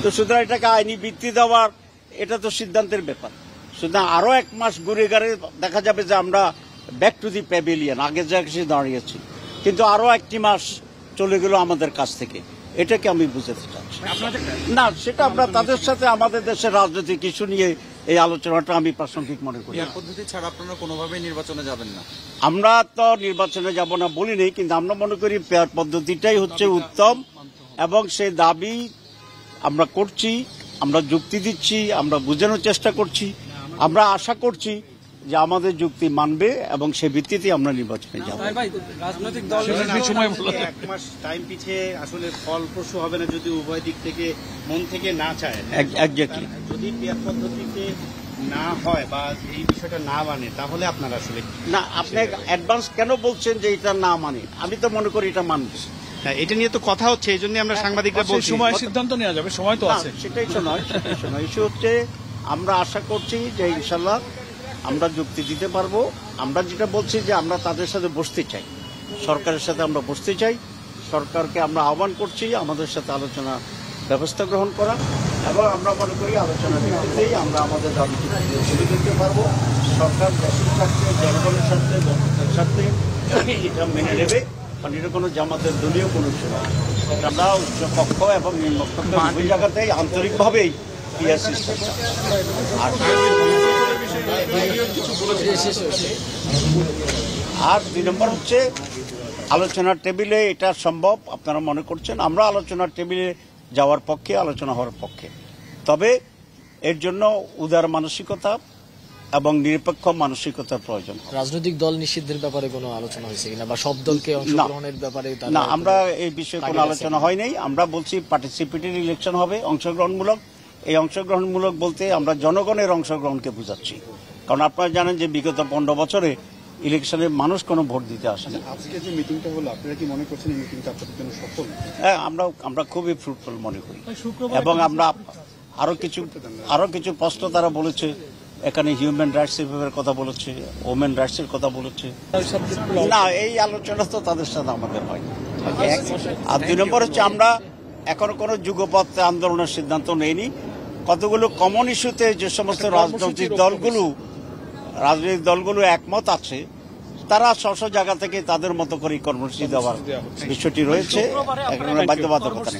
তো সুতরাং এটাকে আইনি ভিত্তি দেওয়ার এটা তো সিদ্ধান্তের ব্যাপার। সুতরাং আরো 1 মাস ঘুরে গেলে দেখা যাবে যে আমরা ব্যাক টু দি প্যাভিলিয়ন, আগে যা কিছু দাঁড়িয়েছি, কিন্তু আরো 1টি মাস চলে গেল আমাদের কাছ থেকে। এটাকে আমি বুঝাতে চাচ্ছি না, সেটা আমরা তাদের সাথে আমাদের দেশের রাজনৈতিক ইস্যু নিয়ে এই আলোচনাটা আমি প্রাসঙ্গিক মনে করি। পদ্ধতি ছাড়া আপনারা কোনোভাবেই নির্বাচনে যাবেন না? আমরা তো নির্বাচনে যাব না বলিনি, কিন্তু আমরা মনে করি পেয়ার পদ্ধতিটাই হচ্ছে উত্তম, এবং সেই দাবি আমরা করছি, আমরা যুক্তি দিচ্ছি, আমরা বোঝানোর চেষ্টা করছি, আমরা আশা করছি যে আমাদের যুক্তি মানবে এবং সে ভিত্তিতে আমরা নির্বাচনে যাব। রাজনৈতিক দল 1 মাস টাইম পিছিয়ে আসলে ফলপ্রসূ হবে না যদি উভয় দিক থেকে মন থেকে না চায়। এক্স্যাক্টলি, যদি পেয়ার পদ্ধতিতে না হয় বা এই বিষয়টা না মানে, তাহলে আপনারা আসলে না, আপনি অ্যাডভান্স কেন বলছেন যে এটা না মানে? আমি তো মনে করি এটা মানবে। হ্যাঁ, এটা নিয়ে তো কথা হচ্ছে, এই জন্য আমরা সাংবাদিকরা বলছি সময় সিদ্ধান্ত নেওয়া যাবে, সময় তো আছে। সেটাই তো নয়, ইস্যু হচ্ছে আমরা আশা করছি যে ইনশাল্লাহ আমরা যুক্তি দিতে পারবো। আমরা যেটা বলছি যে আমরা তাদের সাথে বসতে চাই, সরকারের সাথে আমরা বসতে চাই, সরকারকে আমরা আহ্বান করছি আমাদের সাথে আলোচনা ব্যবস্থা গ্রহণ করা, এবং আমরা মনে করি আলোচনার ভিত্তিতেই আমরা আমাদের দাবিটি তুলে দিতে পারবো। সরকার দেশের স্বার্থে, জনগণের স্বার্থে, জনগণের স্বার্থে এটা মেনে নেবে, কারণ এটা কোনো জামাতের দলীয় কোনো ছিল। আমরা উচ্চপক্ষ এবং নিম্নপক্ষ দুই জায়গাতেই আন্তরিকভাবেই পিয়ার সিস্টেম। আর 2 নম্বর হচ্ছে আলোচনার টেবিলে এটা সম্ভব আপনারা মনে করছেন, আমরা আলোচনার টেবিলে যাওয়ার পক্ষে, আলোচনা হওয়ার পক্ষে। তবে এর জন্য উদার মানসিকতা এবং নিরপেক্ষ মানসিকতার প্রয়োজন। রাজনৈতিক দল নিষিদ্ধের ব্যাপারে কোনো আলোচনা হয়েছে কিনা, বা সব দলকে অংশগ্রহণের ব্যাপারে? না, আমরা এই বিষয়ে কোনো আলোচনা হয় নাই। আমরা বলছি পার্টিসিপেটরি ইলেকশন হবে, অংশগ্রহণমূলক। এই অংশগ্রহণমূলক বলতে আমরা জনগণের অংশগ্রহণকে বোঝাচ্ছি, কারণ আপনারা জানেন যে বিগত 15 বছরে ইলেকশনে মানুষ কোনো ভোট দিতে আসে না। আজকে যে মিটিংটা হলো, আপনারা কি মনে করছেন এই মিটিংটা আপনাদের জন্য সফল? হ্যাঁ, আমরা খুবই ফ্রুটফুল মনে করি, এবং আমরা আরো কিছু প্রশ্ন তারা বলেছে, এখানে হিউম্যান রাইটস এর কথা বলেছে, ওমেন রাইটস এর কথা বলেছে। না, এই আলোচনা তো তাদের সাথে আমাদের হয়। আর 2 নম্বর হচ্ছে আমরা এখনো কোনো যুগপৎ আন্দোলনের সিদ্ধান্ত নেইনি। কতগুলো কমন ইস্যুতে যে সমস্ত রাজনৈতিক দলগুলো একমত আছে, তারা স্ব জায়গা থেকে তাদের মতো করে কর্মসূচি দেওয়ার বিষয়টি রয়েছে, বাধ্যবাধকতা নেই।